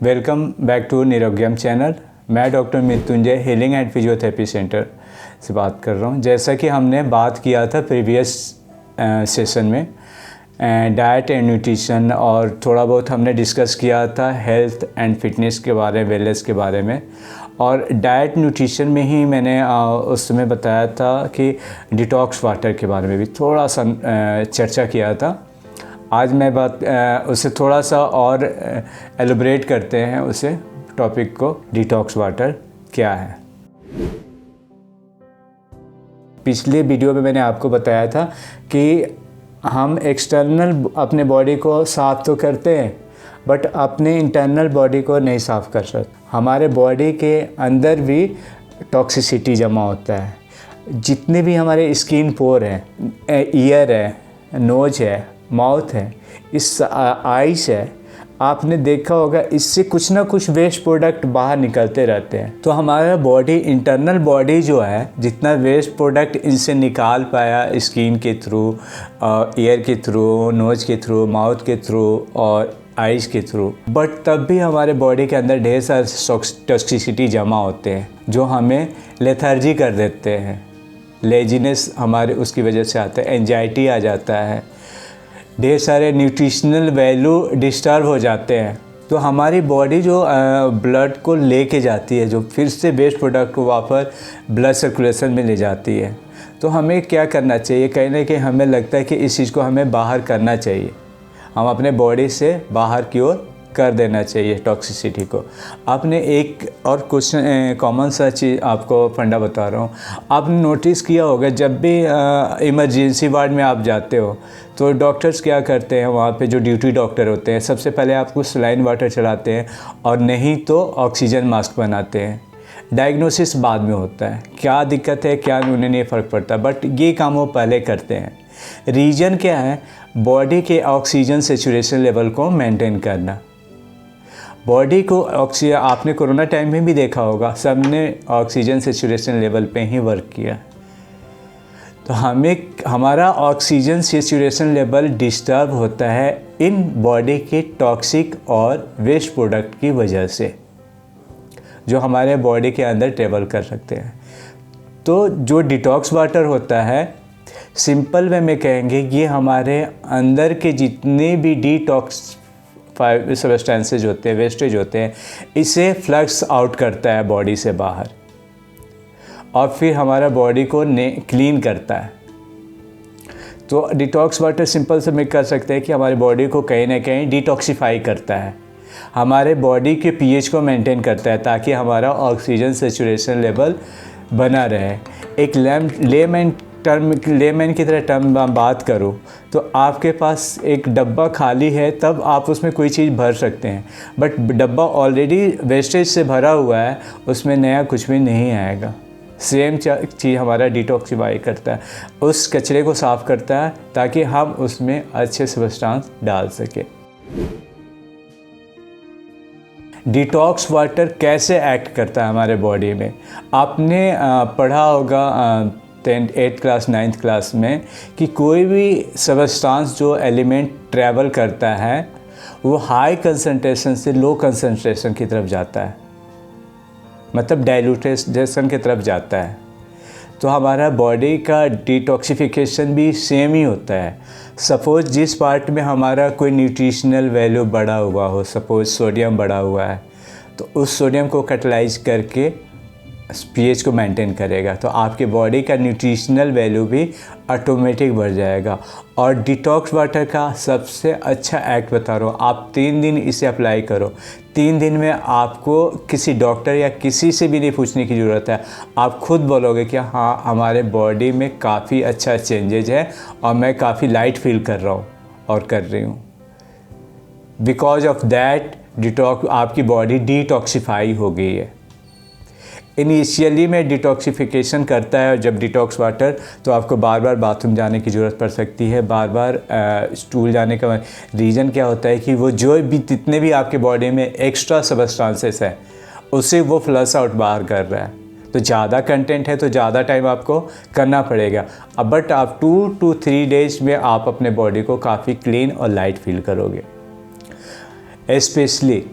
Welcome back to Nirogyam channel. मैं doctor Mrityunjay healing and physiotherapy centre से बात कर रहा हूं। जैसा कि हमने बात किया था प्रीवियस सेशन में डाइट एंड न्यूट्रिशन और थोड़ा बहुत हमने डिस्कस किया था हेल्थ एंड फिटनेस के बारे में, वेलनेस के बारे में। और डाइट न्यूट्रिशन में ही मैंने उस समय बताया था कि डिटॉक्स वाटर के बारे में भी थोड़ा सा चर्चा किया था। आज मैं उसे थोड़ा सा और एलोबरेट करते हैं उसे टॉपिक को, डिटॉक्स वाटर क्या है। पिछले वीडियो में मैंने आपको बताया था कि हम एक्सटर्नल अपने बॉडी को साफ़ तो करते हैं बट अपने इंटरनल बॉडी को नहीं साफ़ कर सकते। हमारे बॉडी के अंदर भी टॉक्सिसिटी जमा होता है। जितने भी हमारे स्किन पोर हैं, ईयर है, नोज है, माउथ है, इस आइस है, आपने देखा होगा इससे कुछ ना कुछ वेस्ट प्रोडक्ट बाहर निकलते रहते हैं। तो हमारा बॉडी, इंटरनल बॉडी जो है, जितना वेस्ट प्रोडक्ट इनसे निकाल पाया स्किन के थ्रू, ईयर के थ्रू, नोज के थ्रू, माउथ के थ्रू और आइस के थ्रू, बट तब भी हमारे बॉडी के अंदर ढेर सारे टॉक्सिसिटी जमा होते हैं जो हमें लेथर्जी कर देते हैं। लेजीनेस हमारे उसकी वजह से आता है, एंजाइटी आ जाता है, ढेर सारे न्यूट्रिशनल वैल्यू डिस्टर्ब हो जाते हैं। तो हमारी बॉडी जो ब्लड को लेके जाती है, जो फिर से वेस्ट प्रोडक्ट को वापस ब्लड सर्कुलेशन में ले जाती है। तो हमें क्या करना चाहिए? कहीं ना कहीं हमें लगता है कि इस चीज़ को हमें बाहर करना चाहिए, हम अपने बॉडी से बाहर की ओर कर देना चाहिए टॉक्सिसिटी को। आपने एक और क्वेश्चन कॉमन सा चीज़ आपको फंडा बता रहा हूँ। आपने नोटिस किया होगा जब भी इमरजेंसी वार्ड में आप जाते हो तो डॉक्टर्स क्या करते हैं, वहाँ पे जो ड्यूटी डॉक्टर होते हैं सबसे पहले आपको सलाइन वाटर चलाते हैं और नहीं तो ऑक्सीजन मास्क बनाते हैं। डायग्नोसिस बाद में होता है, क्या दिक्कत है क्या, उन्हें नहीं फ़र्क पड़ता, बट ये काम वो पहले करते हैं। रीज़न क्या है? बॉडी के ऑक्सीजन सेचुरेशन लेवल को मेंटेन करना। बॉडी को ऑक्सीजन, आपने कोरोना टाइम में भी देखा होगा, सबने ऑक्सीजन सेचुरेशन लेवल पे ही वर्क किया। तो हमारा ऑक्सीजन सेचुरेशन लेवल डिस्टर्ब होता है इन बॉडी के टॉक्सिक और वेस्ट प्रोडक्ट की वजह से, जो हमारे बॉडी के अंदर ट्रेवल कर सकते हैं। तो जो डिटॉक्स वाटर होता है, सिंपल वे में कहेंगे, ये हमारे अंदर के जितने भी डिटॉक्स सब्सटेंसेज होते हैं, वेस्टेज होते हैं, इसे फ्लक्स आउट करता है बॉडी से बाहर और फिर हमारा बॉडी को क्लीन करता है। तो डिटॉक्स वाटर सिंपल से में कर सकते हैं कि हमारी बॉडी को कहीं ना कहीं डिटॉक्सिफाई करता है, हमारे बॉडी के पीएच को मेंटेन करता है ताकि हमारा ऑक्सीजन सेचुरेशन लेवल बना रहे। एक लेमैन की तरह टर्म बात करूँ तो आपके पास एक डब्बा खाली है तब आप उसमें कोई चीज़ भर सकते हैं, बट डब्बा ऑलरेडी वेस्टेज से भरा हुआ है, उसमें नया कुछ भी नहीं आएगा। सेम चीज़ हमारा डिटॉक्सिफाई करता है, उस कचरे को साफ़ करता है ताकि हम उसमें अच्छे सब्सटेंस डाल सकें। डिटॉक्स वाटर कैसे एक्ट करता है हमारे बॉडी में? आपने पढ़ा होगा 8th क्लास 9th क्लास में कि कोई भी सब्सटेंस जो एलिमेंट ट्रैवल करता है वो हाई कंसंट्रेशन से लो कंसंट्रेशन की तरफ जाता है, मतलब डाइल्यूटेशन की तरफ जाता है। तो हमारा बॉडी का डिटॉक्सिफिकेशन भी सेम ही होता है। सपोज़ जिस पार्ट में हमारा कोई न्यूट्रिशनल वैल्यू बढ़ा हुआ हो, सपोज़ सोडियम बढ़ा हुआ है, तो उस सोडियम को कैटलाइज करके पीएच को मेंटेन करेगा, तो आपके बॉडी का न्यूट्रिशनल वैल्यू भी ऑटोमेटिक बढ़ जाएगा। और डिटॉक्स वाटर का सबसे अच्छा एक्ट बता रहा हूँ, आप 3 दिन इसे अप्लाई करो। 3 दिन में आपको किसी डॉक्टर या किसी से भी नहीं पूछने की ज़रूरत है, आप खुद बोलोगे कि हाँ, हमारे बॉडी में काफ़ी अच्छा चेंजेज है और मैं काफ़ी लाइट फील कर रहा हूँ और कर रही हूँ। बिकॉज ऑफ दैट आपकी बॉडी डिटॉक्सिफाई हो गई है। इनिशियली में डिटॉक्सिफिकेशन करता है, और जब डिटॉक्स वाटर, तो आपको बार बार बाथरूम जाने की ज़रूरत पड़ सकती है, बार बार स्टूल जाने का रीज़न क्या होता है कि वो जो भी जितने भी आपके बॉडी में एक्स्ट्रा सब्सटेंसेस है उसे वो फ्लश आउट बाहर कर रहा है। तो ज़्यादा कंटेंट है तो ज़्यादा टाइम आपको करना पड़ेगा। अब बट आप 2 to 3 डेज़ में आप अपने बॉडी को काफ़ी क्लीन और लाइट फील करोगे। स्पेशली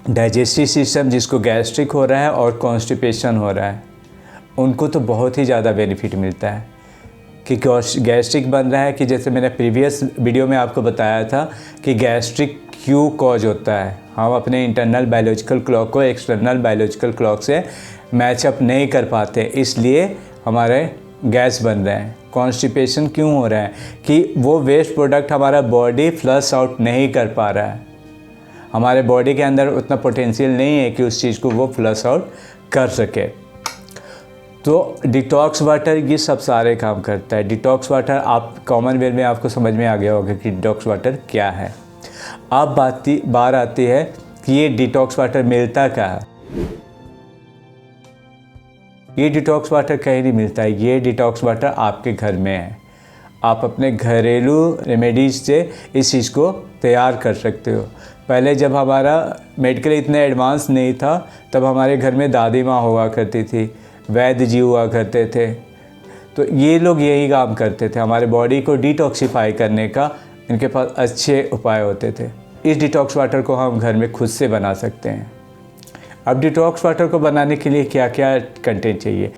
डाइजेस्टिव सिस्टम जिसको गैस्ट्रिक हो रहा है और कॉन्स्टिपेशन हो रहा है, उनको तो बहुत ही ज़्यादा बेनिफिट मिलता है कि गैस्ट्रिक बन रहा है। कि जैसे मैंने प्रीवियस वीडियो में आपको बताया था कि गैस्ट्रिक क्यों कॉज होता है, हम अपने इंटरनल बायोलॉजिकल क्लॉक को एक्सटर्नल बायोलॉजिकल क्लॉक से मैचअप नहीं कर पाते, इसलिए हमारे गैस बन रहे हैं। कॉन्स्टिपेशन क्यों हो रहा है कि वो वेस्ट प्रोडक्ट हमारा बॉडी फ्लश आउट नहीं कर पा रहा है, हमारे बॉडी के अंदर उतना पोटेंशियल नहीं है कि उस चीज़ को वो फ्लश आउट कर सके। तो डिटॉक्स वाटर ये सब सारे काम करता है। डिटॉक्स वाटर आप कॉमन वे में आपको समझ में आ गया होगा कि डिटॉक्स वाटर क्या है। अब बात आती है कि ये डिटॉक्स वाटर मिलता कहाँ है। ये डिटॉक्स वाटर कहीं नहीं मिलता है, ये डिटॉक्स वाटर आपके घर में है। आप अपने घरेलू रेमेडीज़ से इस चीज़ को तैयार कर सकते हो। पहले जब हमारा मेडिकल इतना एडवांस नहीं था, तब हमारे घर में दादी माँ हुआ करती थी, वैद्य जी हुआ करते थे, तो ये लोग यही काम करते थे, हमारे बॉडी को डिटॉक्सिफाई करने का इनके पास अच्छे उपाय होते थे। इस डिटॉक्स वाटर को हम घर में खुद से बना सकते हैं। अब डिटॉक्स वाटर को बनाने के लिए क्या क्या कंटेंट चाहिए।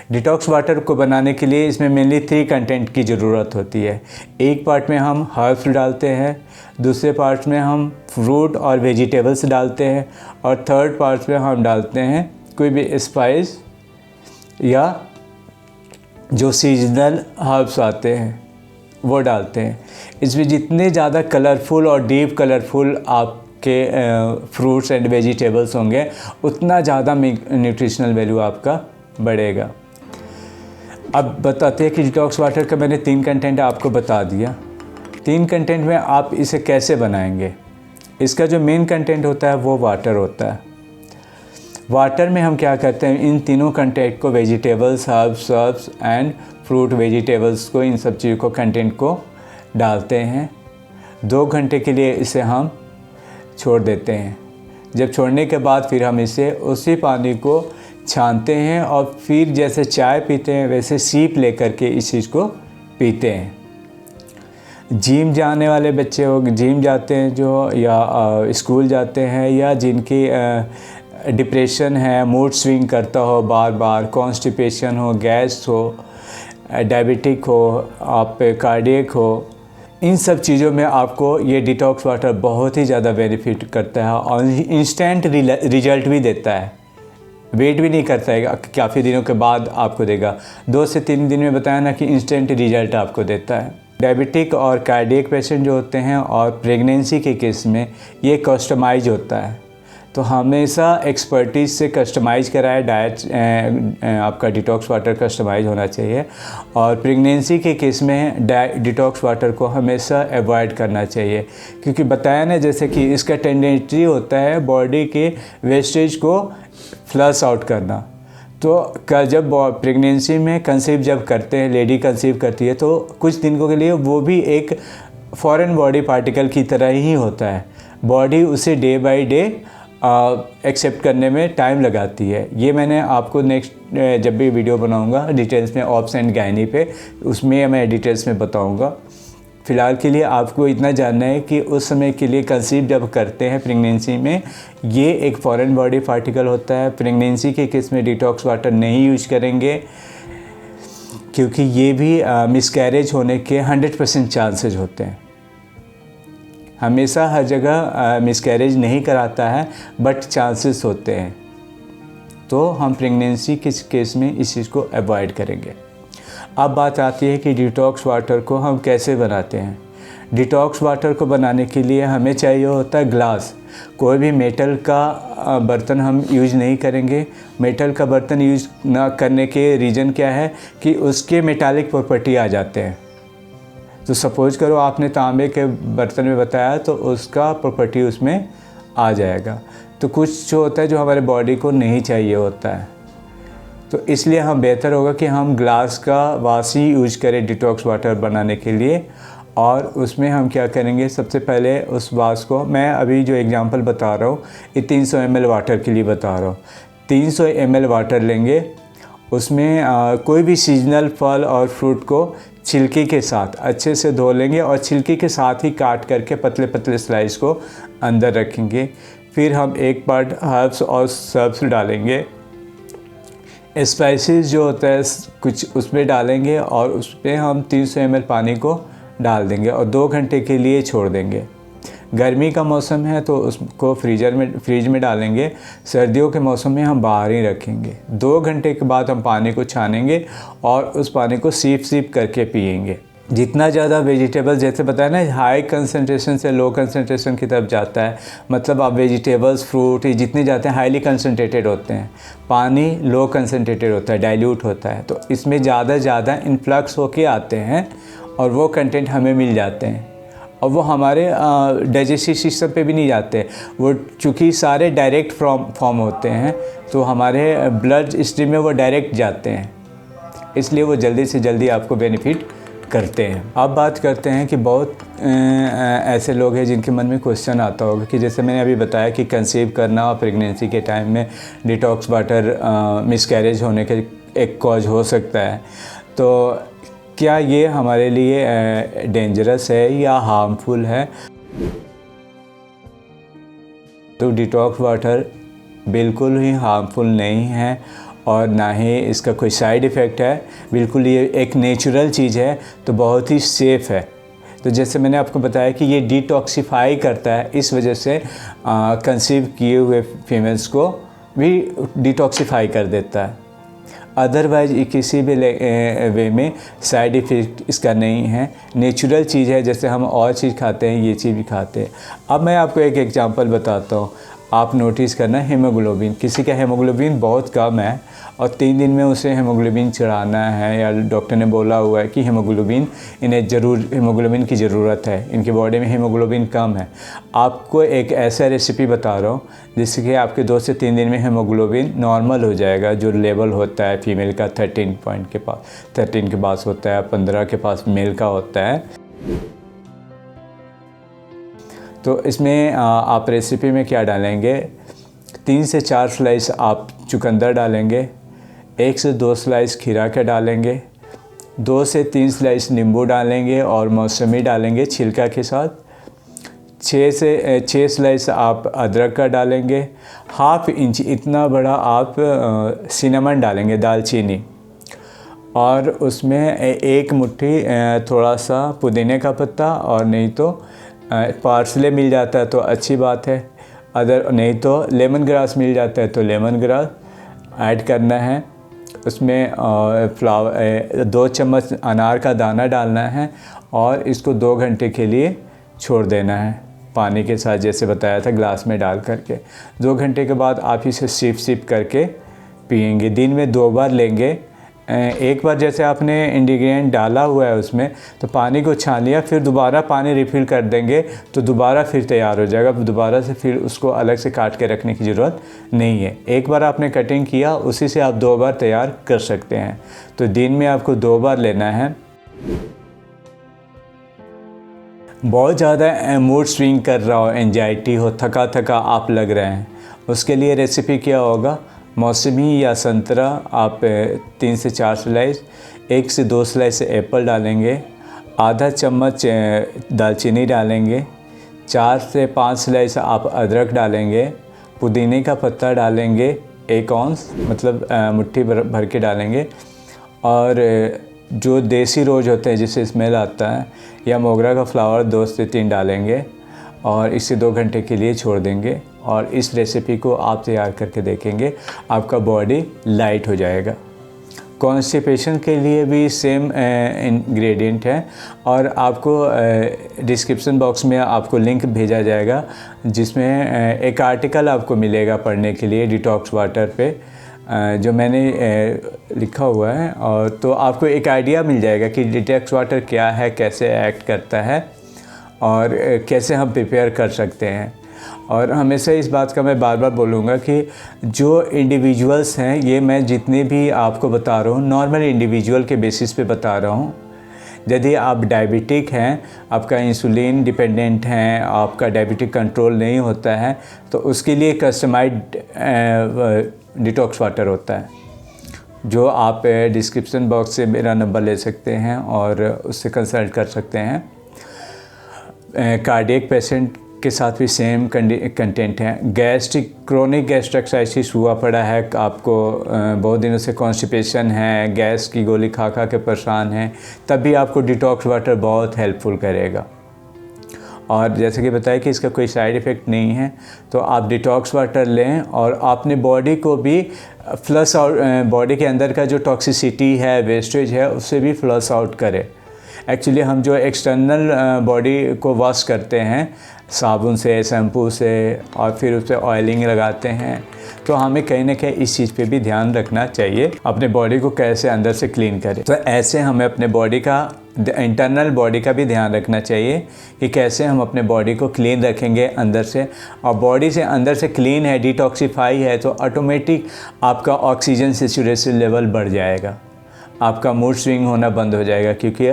डिटॉक्स वाटर को बनाने के लिए इसमें मेनली 3 कंटेंट की ज़रूरत होती है। एक पार्ट में हम हर्ब्स डालते हैं, दूसरे पार्ट में हम फ्रूट और वेजिटेबल्स डालते हैं, और थर्ड पार्ट में हम डालते हैं कोई भी स्पाइस या जो सीजनल हर्ब्स आते हैं वो डालते हैं। इसमें जितने ज़्यादा कलरफुल और डीप कलरफुल आपके फ्रूट्स एंड वेजिटेबल्स होंगे, उतना ज़्यादा न्यूट्रिशनल वैल्यू आपका बढ़ेगा। अब बताते हैं कि डिटॉक्स वाटर का मैंने 3 कंटेंट आपको बता दिया। 3 कंटेंट में आप इसे कैसे बनाएंगे। इसका जो मेन कंटेंट होता है वो वाटर होता है। वाटर में हम क्या करते हैं, इन तीनों कंटेंट को, vegetables, herbs and fruit vegetables को, इन सब चीज़ों को, कंटेंट को डालते हैं। 2 घंटे के लिए इसे हम छोड़ देते हैं। जब छोड़ने के बाद फिर हम इसे उसी पानी को छानते हैं और फिर जैसे चाय पीते हैं वैसे सीप लेकर के इस चीज़ को पीते हैं। जिम जाने वाले बच्चे हो, जिम जाते हैं जो, या स्कूल जाते हैं, या जिनकी डिप्रेशन है, मूड स्विंग करता हो बार बार, कॉन्स्टिपेशन हो, गैस हो, डायबिटिक हो, आप कार्डियक हो, इन सब चीज़ों में आपको ये डिटॉक्स वाटर बहुत ही ज़्यादा बेनिफिट करता है और इंस्टेंट रिजल्ट भी देता है। वेट भी नहीं करता है, काफ़ी दिनों के बाद आपको देगा। 2 से 3 दिन में बताया ना कि इंस्टेंट रिजल्ट आपको देता है। डायबिटिक और कार्डियक पेशेंट जो होते हैं और प्रेगनेंसी के केस में ये कस्टमाइज होता है, तो हमेशा एक्सपर्टीज से कस्टमाइज़ कराए डाइट, आपका डिटॉक्स वाटर कस्टमाइज होना चाहिए। और प्रेगनेंसी के केस में डिटॉक्स वाटर को हमेशा अवॉइड करना चाहिए, क्योंकि बताया ना जैसे कि इसका टेंडेंसी होता है बॉडी के वेस्टेज को फ्लश आउट करना। तो जब प्रेगनेंसी में कंसीव जब करते हैं, लेडी कंसीव करती है, तो कुछ दिनों के लिए वो भी एक फॉरेन बॉडी पार्टिकल की तरह ही होता है। बॉडी उसे डे बाय डे एक्सेप्ट करने में टाइम लगाती है। ये मैंने आपको नेक्स्ट जब भी वीडियो बनाऊंगा डिटेल्स में ऑब्स एंड गायनी पे, उसमें मैं डिटेल्स में बताऊंगा। फ़िलहाल के लिए आपको इतना जानना है कि उस समय के लिए कंसीव जब करते हैं प्रेगनेंसी में, ये एक फॉरेन बॉडी पार्टिकल होता है। प्रेगनेंसी के केस में डिटॉक्स वाटर नहीं यूज करेंगे, क्योंकि ये भी मिसकैरेज होने के 100% चांसेस होते हैं। हमेशा हर जगह मिसकैरेज नहीं कराता है, बट चांसेस होते हैं। तो हम प्रेगनेंसी के केस में इस चीज़ को अवॉइड करेंगे। अब बात आती है कि डिटॉक्स वाटर को हम कैसे बनाते हैं। डिटॉक्स वाटर को बनाने के लिए हमें चाहिए होता है ग्लास। कोई भी मेटल का बर्तन हम यूज़ नहीं करेंगे। मेटल का बर्तन यूज़ ना करने के रीज़न क्या है कि उसके मेटालिक प्रॉपर्टी आ जाते हैं। तो सपोज करो आपने तांबे के बर्तन में बताया, तो उसका प्रॉपर्टी उसमें आ जाएगा। तो कुछ जो होता है जो हमारे बॉडी को नहीं चाहिए होता है, तो इसलिए हम बेहतर होगा कि हम ग्लास का वास ही यूज करें डिटॉक्स वाटर बनाने के लिए। और उसमें हम क्या करेंगे, सबसे पहले उस वास को, मैं अभी जो एग्जांपल बता रहा हूँ ये 300 ml वाटर के लिए बता रहा हूँ। 300 ml वाटर लेंगे, उसमें कोई भी सीजनल फल और फ्रूट को छिलकी के साथ अच्छे से धो लेंगे और छिलकी के साथ ही काट करके पतले पतले स्लाइस को अंदर रखेंगे। फिर हम एक पार्ट हर्ब्स और सर्ब्स डालेंगे। स्पाइसेस जो होता है कुछ उसमें डालेंगे और उसमें हम 300 ml पानी को डाल देंगे और 2 घंटे के लिए छोड़ देंगे। गर्मी का मौसम है तो उसको फ्रीज में डालेंगे। सर्दियों के मौसम में हम बाहर ही रखेंगे। 2 घंटे के बाद हम पानी को छानेंगे और उस पानी को सीप करके पिएंगे। जितना ज़्यादा वेजिटेबल्स, जैसे बताया ना, हाई कंसंट्रेशन से लो कंसंट्रेशन की तरफ जाता है, मतलब आप वेजिटेबल्स फ्रूट जितने जाते हैं हाईली कंसंट्रेटेड होते हैं। पानी लो कंसंट्रेटेड होता है, डाइल्यूट होता है, तो इसमें ज़्यादा इन्फ्लक्स होके आते हैं और वो कंटेंट हमें मिल जाते हैं और वो हमारे डाइजेस्टिव सिस्टम पे भी नहीं जाते। वो चूँकि सारे डायरेक्ट फॉर्म होते हैं तो हमारे ब्लड स्ट्रीम में वो डायरेक्ट जाते हैं, इसलिए वो जल्दी से जल्दी आपको बेनिफिट करते हैं। अब बात करते हैं कि बहुत ऐसे लोग हैं जिनके मन में क्वेश्चन आता होगा कि जैसे मैंने अभी बताया कि कंसीव करना और प्रेगनेंसी के टाइम में डिटॉक्स वाटर मिसकैरेज होने के एक कॉज हो सकता है, तो क्या ये हमारे लिए डेंजरस है या हार्मफुल है? तो डिटॉक्स वाटर बिल्कुल ही हार्मफुल नहीं है और ना ही इसका कोई साइड इफ़ेक्ट है। बिल्कुल ये एक नेचुरल चीज़ है, तो बहुत ही सेफ़ है। तो जैसे मैंने आपको बताया कि ये डिटॉक्सिफाई करता है, इस वजह से कंसीव किए हुए फीमेल्स को भी डिटॉक्सिफाई कर देता है। अदरवाइज़ ये किसी भी वे में साइड इफ़ेक्ट इसका नहीं है। नेचुरल चीज़ है, जैसे हम और चीज़ खाते हैं ये चीज़ भी खाते हैं। अब मैं आपको एक एग्जांपल बताता हूँ। आप नोटिस करना, हीमोग्लोबिन, किसी का हीमोग्लोबिन बहुत कम है और 3 दिन में उसे हीमोग्लोबिन चढ़ाना है, या डॉक्टर ने बोला हुआ है कि इन्हें हीमोग्लोबिन की ज़रूरत है, इनकी बॉडी में हीमोग्लोबिन कम है। आपको एक ऐसा रेसिपी बता रहा हूँ जिससे कि आपके 2 से 3 दिन में हीमोग्लोबिन नॉर्मल हो जाएगा। जो लेवल होता है फीमेल का 13 पॉइंट के पास, 13 के पास होता है, 15 के पास मेल का होता है। तो इसमें आप रेसिपी में क्या डालेंगे, 3 से 4 स्लाइस आप चुकंदर डालेंगे, 1 से 2 स्लाइस खीरा के डालेंगे, 2 से 3 स्लाइस नींबू डालेंगे और मौसमी डालेंगे छिलका के साथ, 6 से 6 स्लाइस आप अदरक का डालेंगे, 1/2 इंच इतना बड़ा आप सिनेमन डालेंगे, दालचीनी, और उसमें 1 मुट्ठी थोड़ा सा पुदीने का पत्ता, और नहीं तो पार्सले मिल जाता है तो अच्छी बात है, अदर नहीं तो लेमन ग्रास मिल जाता है तो लेमन ग्रास ऐड करना है। उसमें 2 चम्मच अनार का दाना डालना है और इसको 2 घंटे के लिए छोड़ देना है पानी के साथ, जैसे बताया था ग्लास में डाल करके। 2 घंटे के बाद आप इसे सिप करके पिएंगे। दिन में 2 बार लेंगे। एक बार जैसे आपने इंग्रेडिएंट डाला हुआ है उसमें, तो पानी को छान लिया, फिर दोबारा पानी रिफ़िल कर देंगे तो दोबारा फिर तैयार हो जाएगा। दोबारा से फिर उसको अलग से काट के रखने की ज़रूरत नहीं है। एक बार आपने कटिंग किया, उसी से आप 2 बार तैयार कर सकते हैं। तो दिन में आपको 2 बार लेना है। बहुत ज़्यादा मूड स्विंग कर रहा हो, एंजाइटी हो, थका आप लग रहे हैं, उसके लिए रेसिपी क्या होगा, मौसमी या संतरा आप 3 से 4 स्लाइस, 1 से 2 स्लाइस एप्पल डालेंगे, आधा चम्मच दालचीनी डालेंगे, 4 से 5 स्लाइस आप अदरक डालेंगे, पुदीने का पत्ता डालेंगे 1 औंस, मतलब मुट्ठी भर के डालेंगे, और जो देसी रोज़ होते हैं जिससे स्मेल आता है, या मोगरा का फ्लावर 2 से 3 डालेंगे और इसे 2 घंटे के लिए छोड़ देंगे। और इस रेसिपी को आप तैयार करके देखेंगे, आपका बॉडी लाइट हो जाएगा। कॉन्स्टिपेशन के लिए भी सेम इंग्रेडिएंट है, और आपको डिस्क्रिप्शन बॉक्स में आपको लिंक भेजा जाएगा जिसमें एक आर्टिकल आपको मिलेगा पढ़ने के लिए डिटॉक्स वाटर पे, जो मैंने लिखा हुआ है। और तो आपको एक आइडिया मिल जाएगा कि डिटॉक्स वाटर क्या है, कैसे एक्ट करता है और कैसे हम प्रिपेयर कर सकते हैं। और हमेशा इस बात का मैं बार बार बोलूँगा कि जो इंडिविजुअल्स हैं, ये मैं जितने भी आपको बता रहा हूँ नॉर्मल इंडिविजुअल के बेसिस पे बता रहा हूँ। यदि आप डायबिटिक हैं, आपका इंसुलिन डिपेंडेंट हैं, आपका डायबिटिक कंट्रोल नहीं होता है, तो उसके लिए कस्टमाइज्ड डिटॉक्स वाटर होता है। जो आप डिस्क्रिप्शन बॉक्स से मेरा नंबर ले सकते हैं और उससे कंसल्ट कर सकते हैं। कार्डियक पेशेंट के साथ भी सेम कंटेंट है। क्रोनिक गैस्ट्रिक्साइटिस हुआ पड़ा है, आपको बहुत दिनों से कॉन्स्टिपेशन है, गैस की गोली खा खा के परेशान हैं, तब भी आपको डिटॉक्स वाटर बहुत हेल्पफुल करेगा। और जैसे कि बताया कि इसका कोई साइड इफ़ेक्ट नहीं है, तो आप डिटॉक्स वाटर लें और अपने बॉडी को भी फ्लश आउट, बॉडी के अंदर का जो टॉक्सिसिटी है, वेस्टेज है, उससे भी फ्लश आउट करें। एक्चुअली हम जो एक्सटर्नल बॉडी को वॉश करते हैं साबुन से, शैम्पू से, और फिर उस पर ऑयलिंग लगाते हैं, तो हमें कहीं ना कहीं इस चीज़ पे भी ध्यान रखना चाहिए, अपने बॉडी को कैसे अंदर से क्लीन करें। तो ऐसे हमें अपने बॉडी का, इंटरनल बॉडी का भी ध्यान रखना चाहिए कि कैसे हम अपने बॉडी को क्लीन रखेंगे अंदर से। और बॉडी से अंदर से क्लीन है, डिटॉक्सिफाई है, तो ऑटोमेटिक आपका ऑक्सीजन सैचुरेशन लेवल बढ़ जाएगा, आपका मूड स्विंग होना बंद हो जाएगा, क्योंकि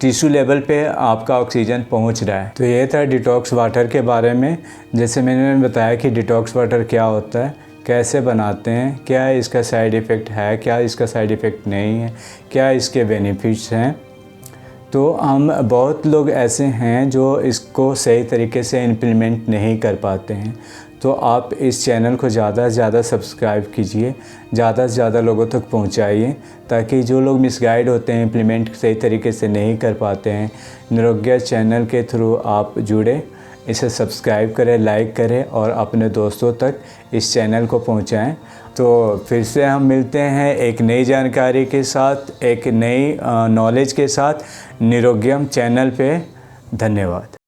टिश्यू लेवल पे आपका ऑक्सीजन पहुंच रहा है। तो ये था डिटॉक्स वाटर के बारे में। जैसे मैंने बताया कि डिटॉक्स वाटर क्या होता है, कैसे बनाते हैं, क्या इसका साइड इफ़ेक्ट है, क्या इसका साइड इफ़ेक्ट नहीं है, क्या इसके बेनिफिट्स हैं। तो हम बहुत लोग ऐसे हैं जो इसको सही तरीके से इम्प्लीमेंट नहीं कर पाते हैं। तो आप इस चैनल को ज़्यादा से ज़्यादा सब्सक्राइब कीजिए, ज़्यादा से ज़्यादा लोगों तक पहुंचाइए, ताकि जो लोग मिसगाइड होते हैं, इम्प्लीमेंट सही तरीके से नहीं कर पाते हैं, निरोग्य चैनल के थ्रू आप जुड़े, इसे सब्सक्राइब करें, लाइक करें और अपने दोस्तों तक इस चैनल को पहुंचाएं। तो फिर से हम मिलते हैं एक नई जानकारी के साथ, एक नई नॉलेज के साथ निरोग्यम चैनल पे। धन्यवाद।